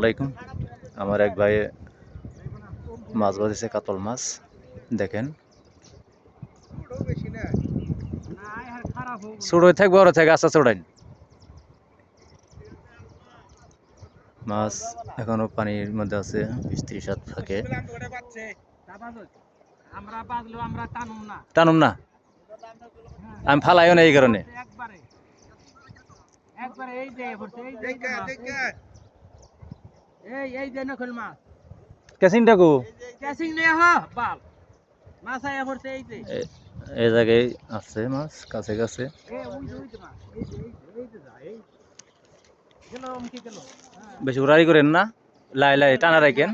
আলাইকুম। আমার এক ভাই মাছ বাঁধেছে, কাতল মাছ। দেখেন, ছোটই থাক বড় থাক, আচ্ছা ছোটাইন। মাছ এখনো পানির মধ্যে আছে, 20-30 হাত থাকে। টানুম না, আমি ফালাইও না এই কারণে। ক্যাসিং ডাকু এই জায়গায় আছে মাছ, কাছে কাছে। বেশি উড়াই করেন না, লাই লাই টানা রাখেন।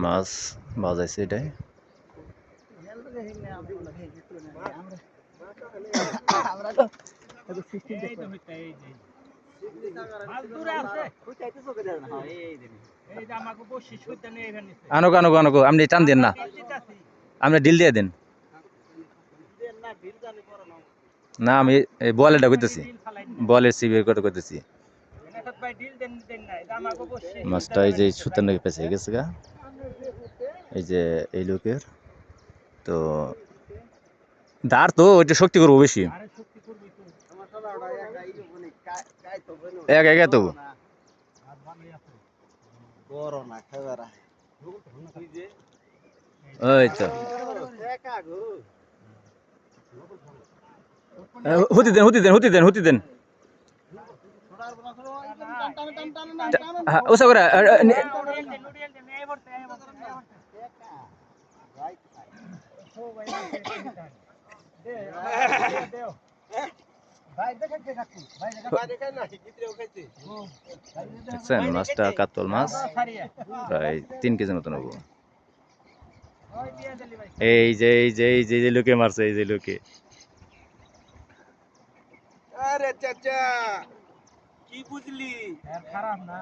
মাছ বাজাইছে এটাই। আনুক আনুক আনুক, আপনি টান দেন না, আপনি ডিল দিয়ে দেন না। আমি বলেরটা করতেছি, বলের সিবির কথা করতেছি। মাছটা এই যে সুতার নাকি পেঁচে গেছে গা, এই যে এই লোকের তো ধার তো ওইটা শক্তি করবো বেশি। এক এক তো ওই তো হুতি দেন হুতি দেন হুতি দেন হুতি দেন ওসা করে দেখছেন মাছটা, কাতল মাছ প্রায় 3 কেজির মতন হবো। এই যে এই যে এই যে লোকে মারছে, এই যে লোকে। আরে চাচা কি বুঝলি? খারাপ না।